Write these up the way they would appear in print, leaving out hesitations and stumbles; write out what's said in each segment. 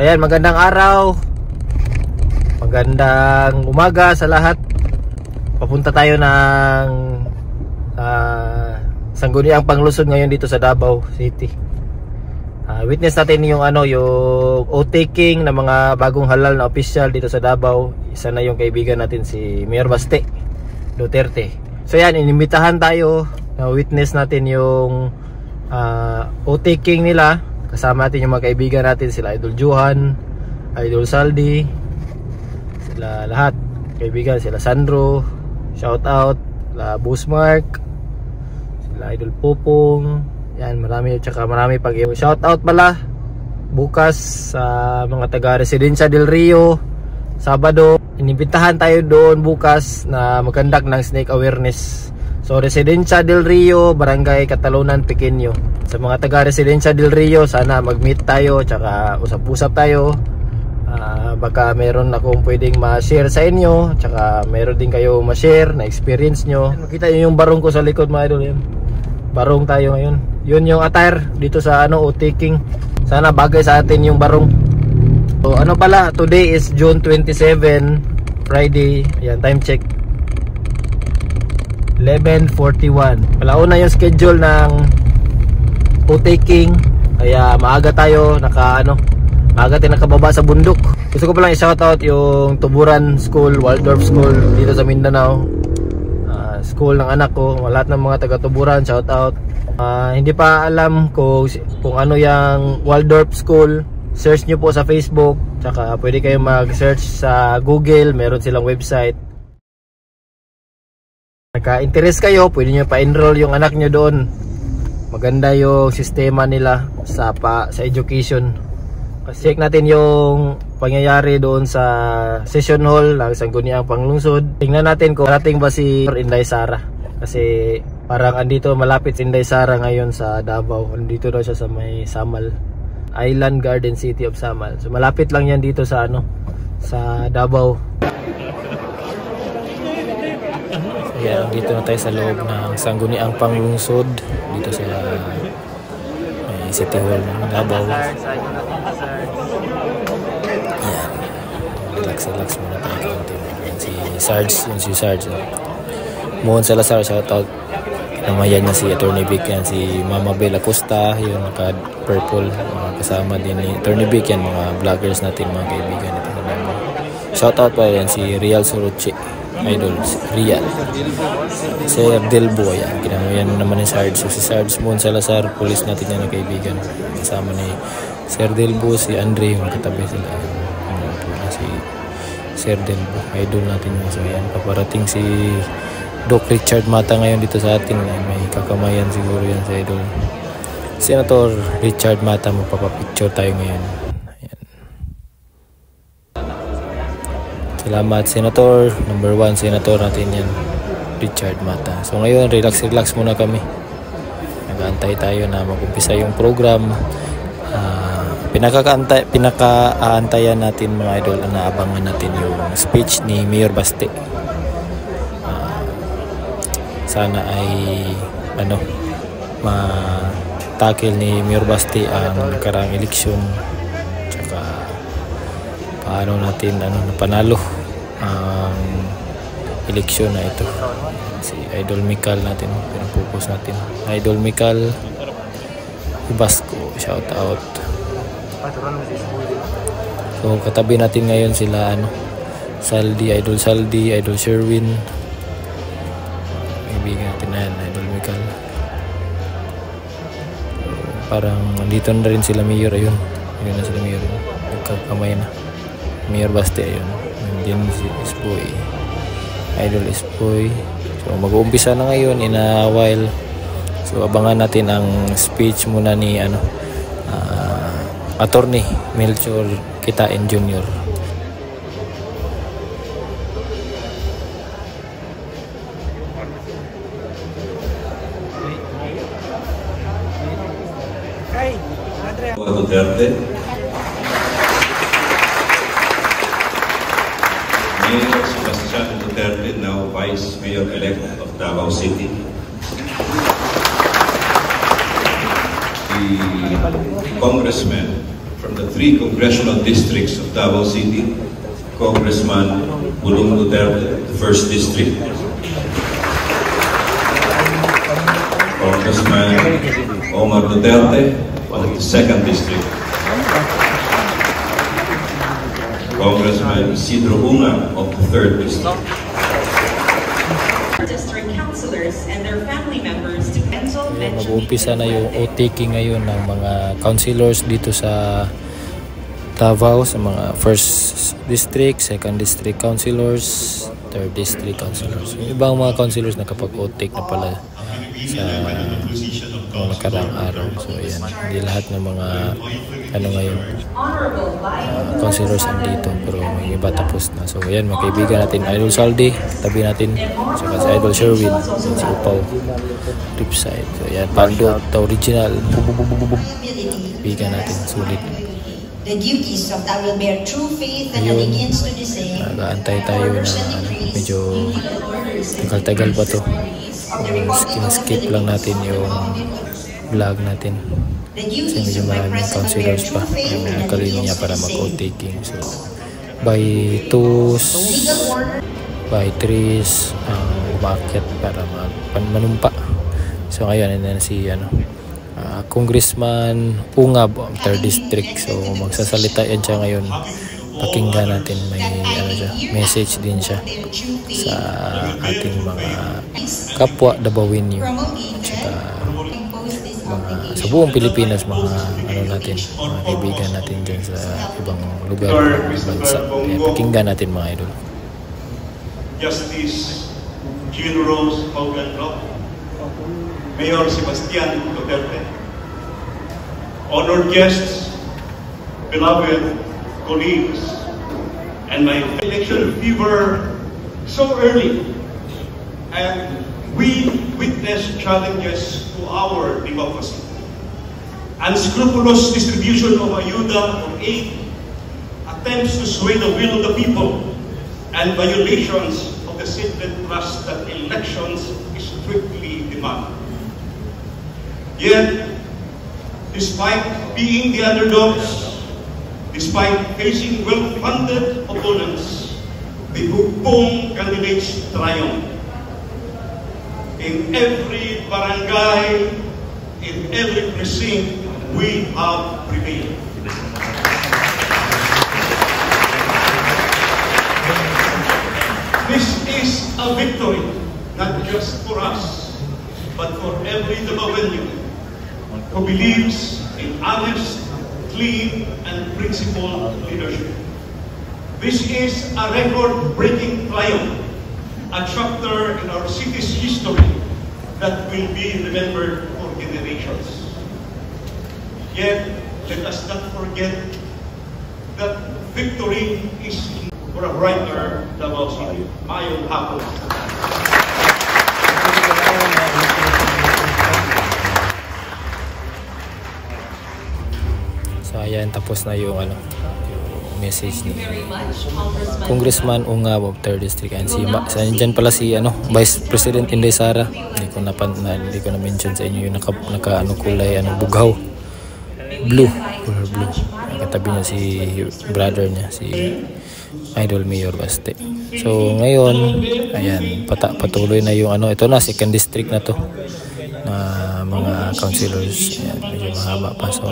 Ayan, magandang araw, magandang umaga sa lahat. Papunta tayo ng Sangguniang Panglusod ngayon dito sa Davao City. Witness natin yung yung oath-taking ng mga bagong halal na official dito sa Davao. Isa na yung kaibigan natin si Mayor Baste Duterte. So yan, inimbitahan tayo na witness natin yung oath-taking nila. Kasama natin yung mga kaibigan natin, sila Idol Johan, Idol Saldi, sila lahat kaibigan, sila Sandro, shout out, sila Busmark, sila Idol Popong. Yan, marami, tsaka marami pag shout out pala bukas sa mga taga Residencia del Rio, Sabado. Inimbitahan tayo doon bukas na mag-conduct ng snake awareness. So Residencia del Rio, Barangay Catalonan Pequeño. Sa mga taga Residencia del Rio, sana mag-meet tayo, tsaka usap-usap tayo. Baka meron akong pwedeng ma-share sa inyo, tsaka meron din kayo ma-share na experience nyo. Makita nyo yung barong ko sa likod, mga idol. Yan, barong tayo ngayon. Yun yung attire dito sa oath-taking. Sana bagay sa atin yung barong. So pala, today is June 27, Friday. Yan, time check 11:41. Palauna yung schedule ng oath-taking, kaya maaga tayo maaga tayo nakababa sa bundok. Gusto ko palang i-shoutout yung Tuburan School, Waldorf School dito sa Mindanao. School ng anak ko, lahat ng mga taga Tuburan, shoutout. Hindi pa alam kung ano yung Waldorf School, search nyo po sa Facebook, tsaka pwede kayo mag-search sa Google, meron silang website. Naka-interest kayo, pwede nyo pa-enroll yung anak nyo doon. Maganda yung sistema nila sa education. Check natin yung pangyayari doon sa session hall ng Sangguniang Panglungsod. Tingnan natin kung narating ba si Inday Sara. Kasi parang andito malapit si Inday Sara ngayon sa Davao. Andito daw siya sa may Samal, Island Garden City of Samal. So malapit lang yan dito sa sa Davao. Yan, dito na tayo sa loob ng Sangguniang Panglungsod dito sa City Hall ng Davao. Yan, relax muna tayo konti. Si Sarge Moon Salazar, shoutout. Namayan na si Attorney Vic, yan si Mama Bella Costa, yung naka purple, kasama din ni Attorney Vic, yan mga vloggers natin, mga kaibigan natin. Shoutout pa yan si Real Soroche, Idol Real, Sir Delbo, yan kinamayan naman ni Sarge. So si Sarge Moon Salazar, police natin yan na kaibigan, kasama ni Sir Delbo, si Andre, yung katabi sila, si Sir Delbo, idol natin yun. So yan, paparating si Doc Richard Mata ngayon dito sa atin. May kakamayan siguro yan sa idol Senator Richard Mata. Magpapapicture tayo ngayon. Ayan. Salamat Senator, number 1 Senator natin yan, Richard Mata. So ngayon relax muna kami, nag-aantay tayo na mag-umpisa yung program. Pinaka-aantayan natin mga idol, naabangan natin yung speech ni Mayor Baste. Sana ay ma-tackle ni Mayor Baste ang nakaraang eleksyon, tsaka paano natin napanalo ang eleksyon na ito. Si Idol Mikal natin, pinag-focus natin, Idol Mikal Ibasco, shout out. So katabi natin ngayon sila Saldi, Idol Saldi, Idol Sherwin, kaibigan natin na yan, Idol Mikal. Parang nandito na rin sila Mayor, ayun na sila Mayor, nagkakamay na Mayor Baste, ayun. Nandiyan si Ispoy, Idol Ispoy. So mag-uumpisa na ngayon in a while. So abangan natin ang speech muna ni Attorney Melchor Kitain Jr. Duterte, Mayor Sebastian Duterte, now Vice Mayor-elect of Davao City. The Congressman from the 3 congressional districts of Davao City, Congressman Pulong Duterte, the 1st District. Congressman Omar Duterte of the 2nd District. Congressman Isidro Unga of the 3rd District. District councilors and their family members to cancel Mag-uumpisa na yung OTK ngayon ng mga councilors dito sa Davao, sa mga 1st District, 2nd District councilors, 3rd District councilors. Yung ibang mga councilors nakapag-OTK na pala sa mga nakaraang araw. So ayan, hindi lahat ng mga ngayon councilors andito, pero may iba tapos na. So ayan, mga kaibigan natin, Idol Saldi, tabi natin, saka si Idol Sherwin, si Upaw, Ripside. So ayan, Pando, the original, kaibigan natin, sulit. The duties of that will bear true faith and allegiance to the same. Nag-aantay tayo na medyo tagal-tagal pa to. Skip lang natin yung vlog natin. Kasi medyo maraming councilors pa yung nakalinya para mag-outtaking. So, by 2s, by 3s, umakyat para manumpa. So ngayon, si Congressman Ungab, 3rd District. So magsasalita yan siya ngayon. Pakinggan natin, may message din siya sa ating mga kapwa Dabawin yun. Sa buong Pilipinas, mga natin, mga kaibigan natin dyan sa ibang lugar ng bansa. Kaya pakinggan natin, mga idol. Justice Jean Rose Hogan Rock, Mayor Sebastian Duterte, honored guests, beloved colleagues, and my election fever so early, and we witnessed challenges to our democracy. Unscrupulous distribution of ayuda or aid, attempts to sway the will of the people, and violations of the sacred trust that elections strictly demand. Yet, despite being the underdogs, despite facing well-funded opponents, the Hugpong candidates triumphed. In every barangay, in every precinct, we have prevailed. This is a victory, not just for us, but for every Dabawenyo who believes in honest, clean, and principled leadership. This is a record-breaking triumph, a chapter in our city's history that will be remembered for generations. Yet, let us not forget that victory is for a brighter Davao City. Mayong hapon. So ayan, tapos na yung message ni Congressman Ungab of 3rd District. And dyan pala si Vice President Inday Sara. Hindi ko na mention sa inyo yung naka kulay bugaw, blue, color blue. Katabi niya si brother niya, si Idol Mayor Baste. So ngayon, ayan, patuloy na yung ito na 2nd District na to na mga councilors. Ayan, medyo mahaba pa. So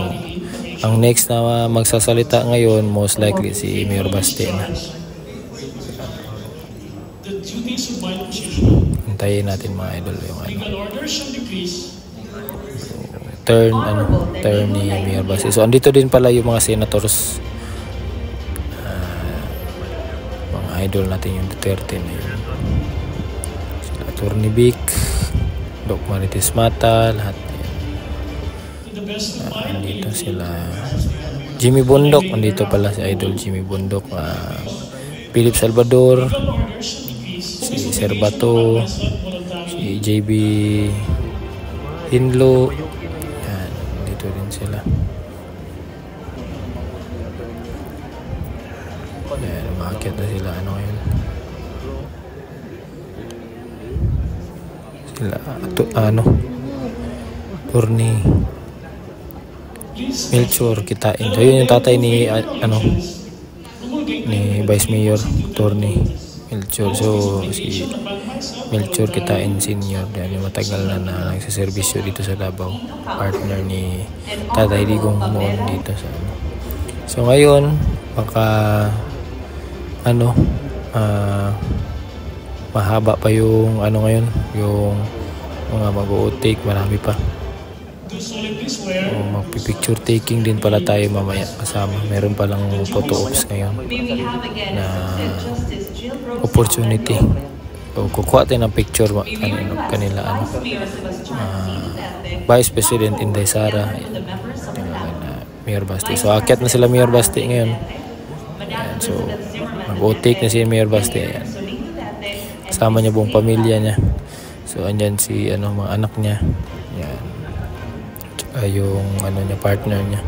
ang next na magsasalita ngayon, most likely si Mayor Baste na. Hintayin natin, mga idol, yung turn ni Mayor Baste. So andito din pala yung mga senators, mga idol natin, yung Duterte na yun. Attorney Vic, Doc Marites Mata, lahat. Andito sila Jimmy Bundok, andito pala si Idol Jimmy Bundok, Philip Salvador, si Serbato, si JB Hinlo. Yan, dito din sila. Yan, umakyat na sila. Ngayon sila Attorney Melchor Kitain. So yun yung tatay ni ni Vice Mayor Attorney Melchor. So si Melchor Kitain Senior, yan yung matagal na nagsaservisyo dito sa Davao, partner ni Tatay Digong noon dito sa So ngayon baka mahaba pa yung ngayon, yung mga mag-o-take, marami pa. Magpipicture taking din pala tayo mamaya kasama. Meron palang photo ops ngayon na opportunity. So, kukuha tayo ng picture kanila Vice President Inday Sara, Mayor Basti. So akyat na sila Mayor Basti ngayon. Ayan, so mag-o-take na si Mayor Basti. Ayan. Kasama niya buong pamilya niya. So andyan si mga anak niya. Ayan. Yung niya, partner niya.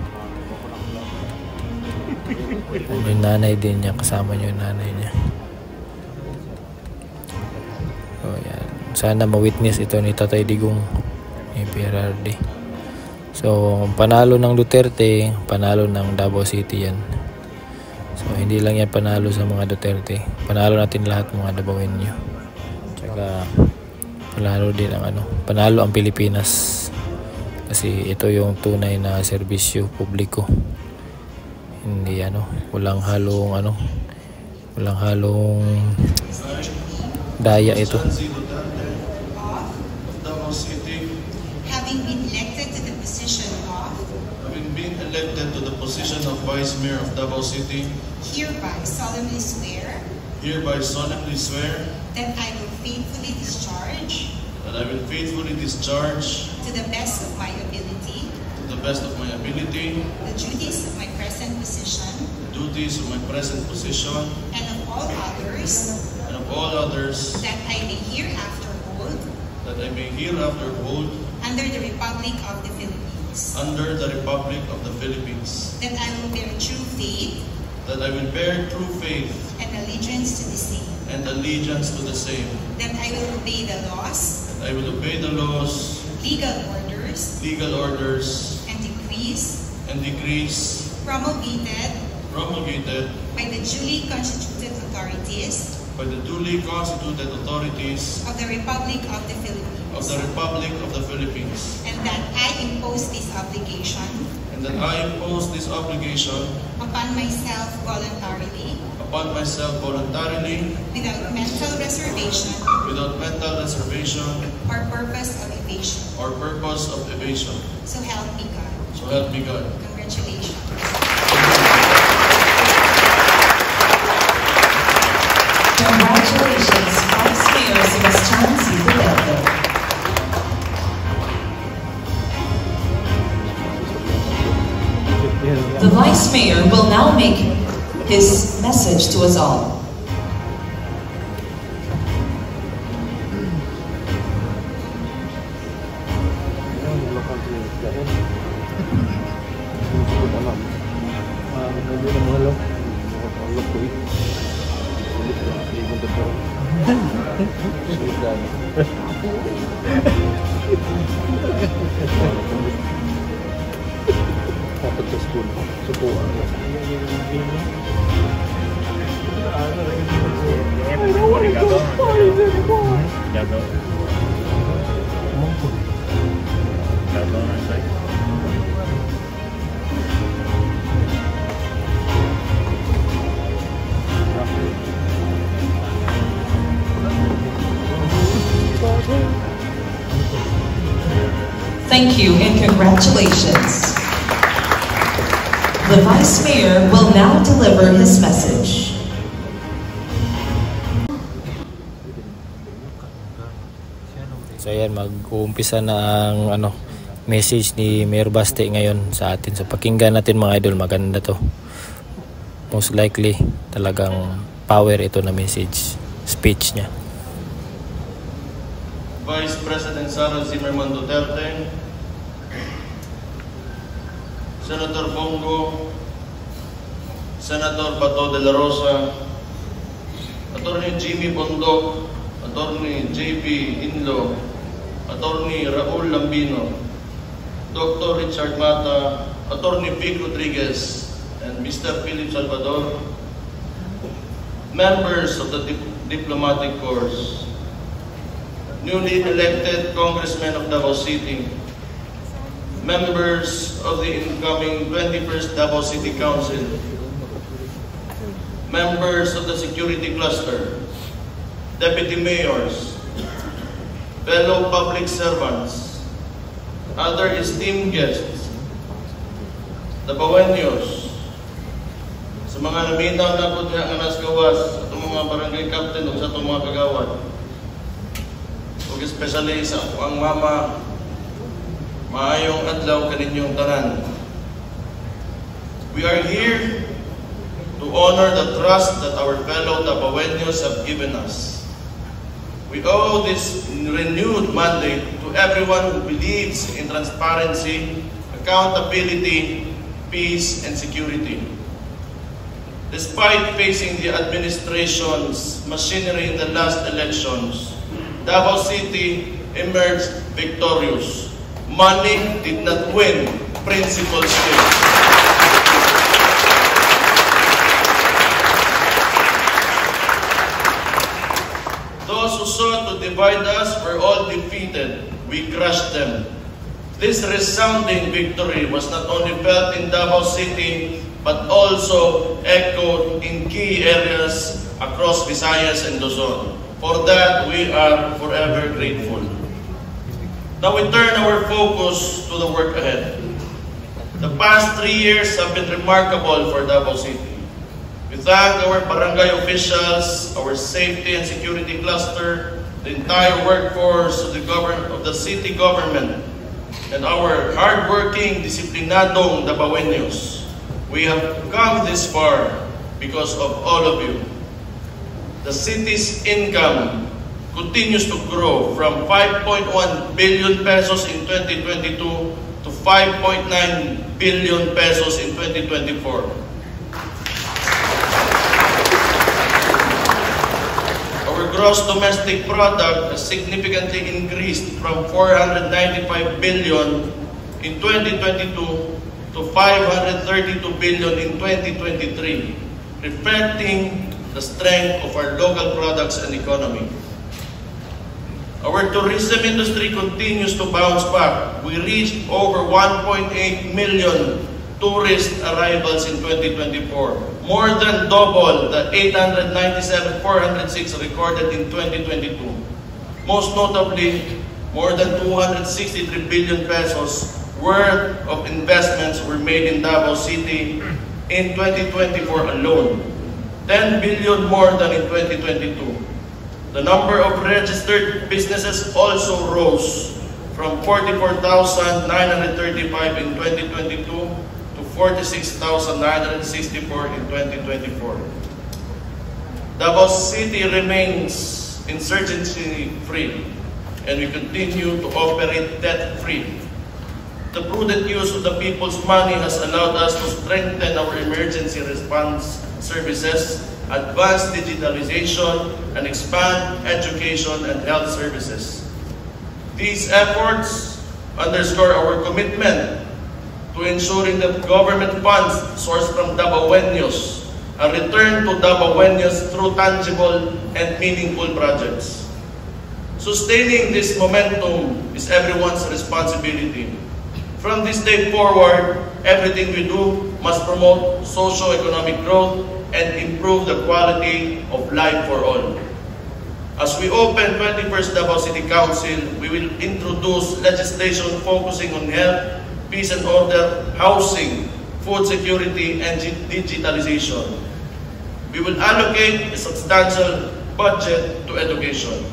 Yung nanay din niya, kasama niya yung nanay niya. So yan, sana ma-witness ito ni Tatay Digong, ni PRRD. So panalo ng Duterte, panalo ng Davao City yan. So hindi lang yan panalo sa mga Duterte, panalo natin lahat mga Davaoenyo. Tsaka panalo din ang panalo ang Pilipinas. Kasi ito yung tunay na serbisyo publiko. Hindi walang halong daya ito. Having been elected to the position of Vice Mayor of Davao City, hereby solemnly swear that I will faithfully discharge to the best of my ability the duties of my present position and of all others that I may hereafter hold under the Republic of the Philippines, that I will bear true faith and allegiance to the same, that I will obey the laws, legal orders and decrees promulgated by the duly constituted authorities of the Republic of the Philippines, and that I impose this obligation upon myself voluntarily without mental reservation or purpose of evasion. So help me God. Congratulations. Congratulations, Vice Mayor Sebastian C. Duterte. The Vice Mayor will now make his message to us all. Thank you and congratulations. The Vice Mayor will now deliver his message. So ayan, mag-uumpisa na ang message ni Mayor Basti ngayon sa atin. So pakinggan natin mga idol, maganda to. Most likely talagang power ito na message, speech niya. Vice President Sara Zimmerman Duterte, Senator Bongo, Senator Bato de la Rosa, Attorney Jimmy Bondok, Attorney JP Inlo, Attorney Raul Lambino, Dr. Richard Mata, Attorney Vic Rodriguez, and Mr. Philip Salvador, members of the Diplomatic Corps, newly elected congressmen of Davao City, members of the incoming 21st Davao City Council, members of the security cluster, deputy mayors, fellow public servants, other esteemed guests, Dabaweños, sa mga naminaw na po diha nga nas gawas, sa itong mga barangay captain o sa itong mga kagawad, ug especially sa ang mama, maayong adlaw kaninyong tanan. We are here to honor the trust that our fellow Dabaweños have given us. We owe this renewed mandate to everyone who believes in transparency, accountability, peace, and security. Despite facing the administration's machinery in the last elections, Davao City emerged victorious. Money did not win, principles did. Those who sought to divide us were all defeated. We crushed them. This resounding victory was not only felt in Davao City, but also echoed in key areas across Visayas and Luzon. For that, we are forever grateful. Now we turn our focus to the work ahead. The past 3 years have been remarkable for Davao City. We thank our barangay officials, our safety and security cluster, the entire workforce of the city government, and our hardworking, disiplinadong Dabaweños. We have come this far because of all of you. The city's income continues to grow from 5.1 billion pesos in 2022 to 5.9 billion pesos in 2024. Our gross domestic product has significantly increased from 495 billion in 2022 to 532 billion in 2023, reflecting the strength of our local products and economy. Our tourism industry continues to bounce back. We reached over 1.8 million tourist arrivals in 2024, more than double the 897,406 recorded in 2022. Most notably, more than 263 billion pesos worth of investments were made in Davao City in 2024 alone, 10 billion more than in 2022. The number of registered businesses also rose from 44,935 in 2022 to 46,964 in 2024. Davao City remains insurgency-free, and we continue to operate debt-free. The prudent use of the people's money has allowed us to strengthen our emergency response services, advance digitalization, and expand education and health services. These efforts underscore our commitment to ensuring that government funds sourced from Dabaweños are returned to Dabaweños through tangible and meaningful projects. Sustaining this momentum is everyone's responsibility. From this day forward, everything we do must promote socio-economic growth and improve the quality of life for all. As we open 21st Davao City Council, we will introduce legislation focusing on health, peace and order, housing, food security, and digitalization. We will allocate a substantial budget to education,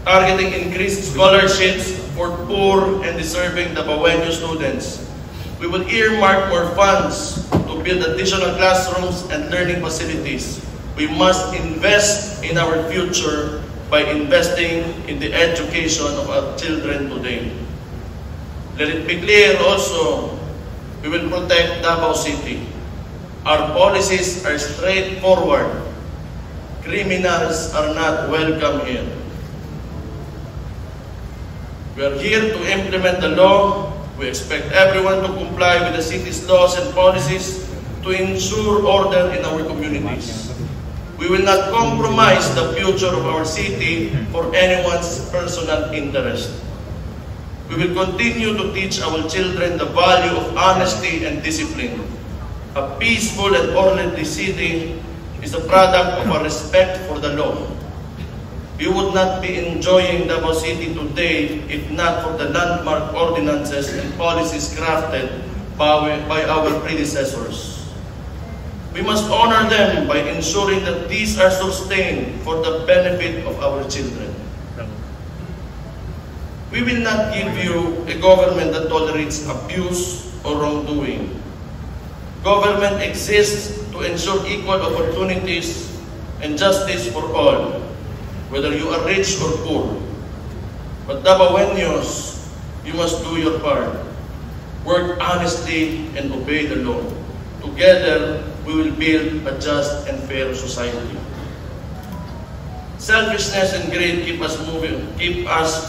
targeting increased scholarships for poor and deserving Dabaweño students. We will earmark more funds to build additional classrooms and learning facilities. We must invest in our future by investing in the education of our children today. Let it be clear also, we will protect Davao City. Our policies are straightforward. Criminals are not welcome here. We are here to implement the law We expect everyone to comply with the city's laws and policies to ensure order in our communities. We will not compromise the future of our city for anyone's personal interest. We will continue to teach our children the value of honesty and discipline. A peaceful and orderly city is a product of a respect for the law. We would not be enjoying Davao City today if not for the landmark ordinances and policies crafted by our predecessors. We must honor them by ensuring that these are sustained for the benefit of our children. We will not give you a government that tolerates abuse or wrongdoing. Government exists to ensure equal opportunities and justice for all, whether you are rich or poor. But Davaoeños, you must do your part. Work honestly and obey the law. Together, we will build a just and fair society. Selfishness and greed keep us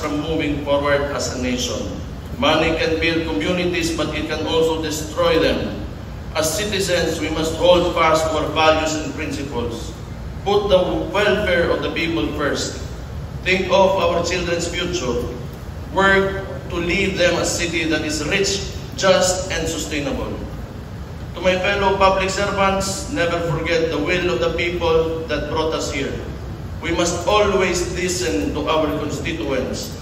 from moving forward as a nation. Money can build communities, but it can also destroy them. As citizens, we must hold fast to our values and principles. Put the welfare of the people first. Think of our children's future. Work to leave them a city that is rich, just, and sustainable. To my fellow public servants, never forget the will of the people that brought us here. We must always listen to our constituents.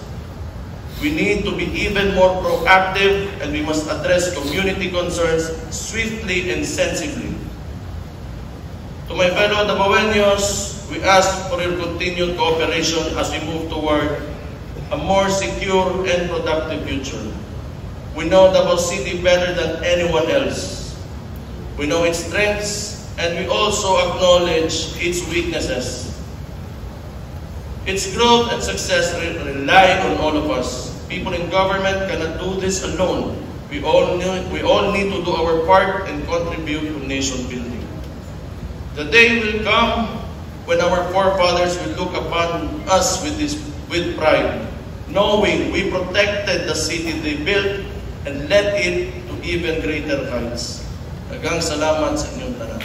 We need to be even more proactive, and we must address community concerns swiftly and sensibly. To my fellow Davaoeños, we ask for your continued cooperation as we move toward a more secure and productive future. We know Davao City better than anyone else. We know its strengths, and we also acknowledge its weaknesses. Its growth and success rely on all of us. People in government cannot do this alone. We all need to do our part and contribute to nation building. The day will come when our forefathers will look upon us with pride, knowing we protected the city they built and led it to even greater heights. Daghang salamat sa inyong tanan.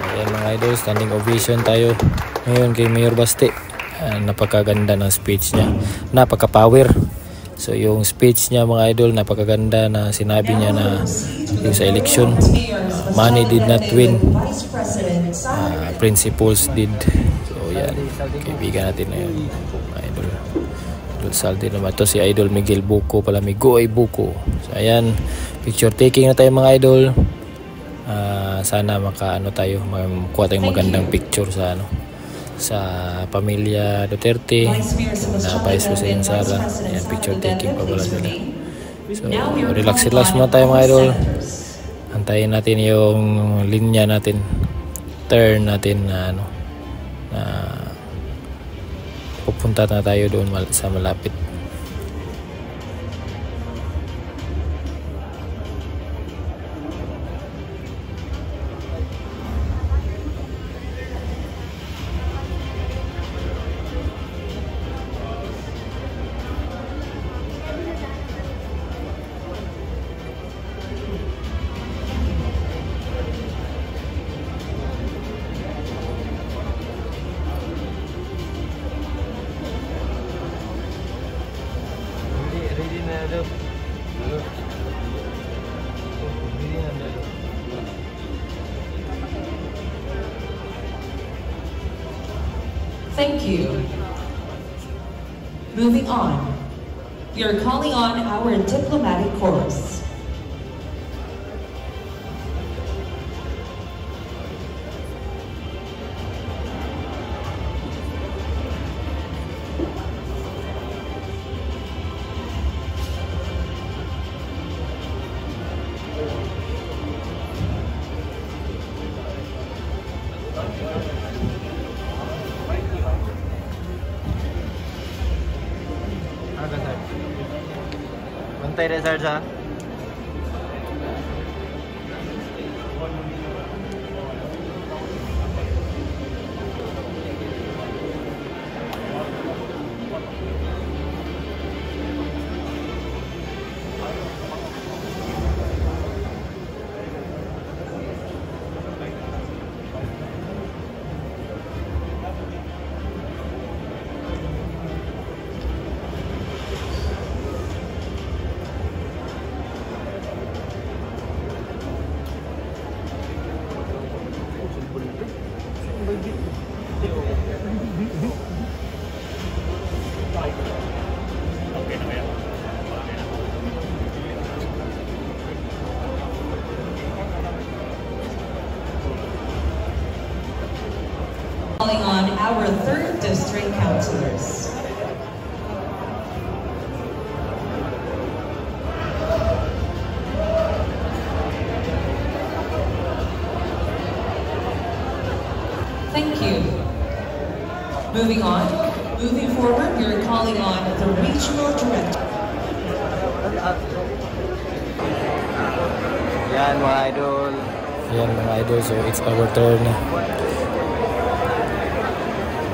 Ayan mga idol, standing ovation tayo ngayon kay Mayor Baste. Napakaganda ng speech niya, napaka-power. So yung speech niya mga idol, napakaganda na sinabi niya na yung sa election, money did not win, principles did. So yan, kaibigan natin na yun mga idol. Idol Saldi naman to, si Idol Miguel Buko pala, Migo ay Buko. So ayan, picture taking na tayo mga idol. Sana makaano tayo, makuha tayong magandang picture sa sa pamilya Duterte na Vice President Sara. Ayan, picture taking pa pala sila. So relax muna tayo mga idol. Antayin natin yung linya natin, turn natin na na pupunta na tayo doon sa malapit. Thank you. Moving on, we are calling on our diplomatic corps. Bantay rin sir sa District Councilors. Thank you. Moving forward, we're calling on the Regional Director. Yan mga idol. Yan mga idol. So it's our turn.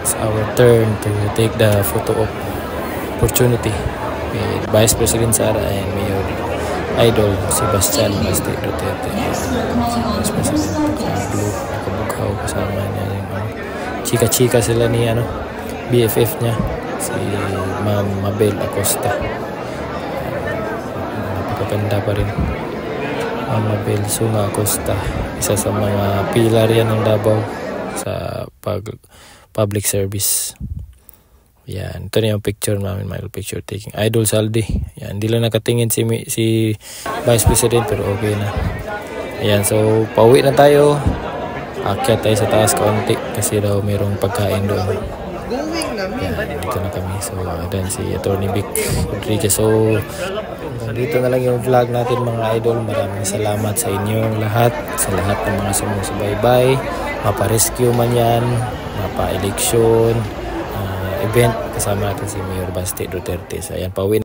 It's our turn to take the photo opportunity with Vice President Sara and Mayor Idol Sebastian Basti Duterte. Next, we're calling on the personal guests. Nakabughaw kasama niya yung chika-chika sila ni BFF niya si Ma'am Mabel Acosta. Napakaganda pa rin Ma'am Mabel Sunga Acosta, isa sa mga pilar yan ng Davao sa public service. Yan, ito na yung picture namin, mga picture taking. Idol Saldi. Yan, hindi lang nakatingin si Vice President pero okay na. Ayan, so pauwi na tayo. Akyat tayo sa taas kaunti kasi daw mayroong pagkain doon. Yan, dito na kami. So, dan si Attorney Vic Rodriguez. So, dito na lang yung vlog natin mga idol. Maraming salamat sa inyong lahat. Sa lahat ng mga sumusubaybay. Mapa-rescue man yan. Mapa-eleksyon. Event. Kasama natin si Mayor Basti Duterte. So, ayan, pauwi.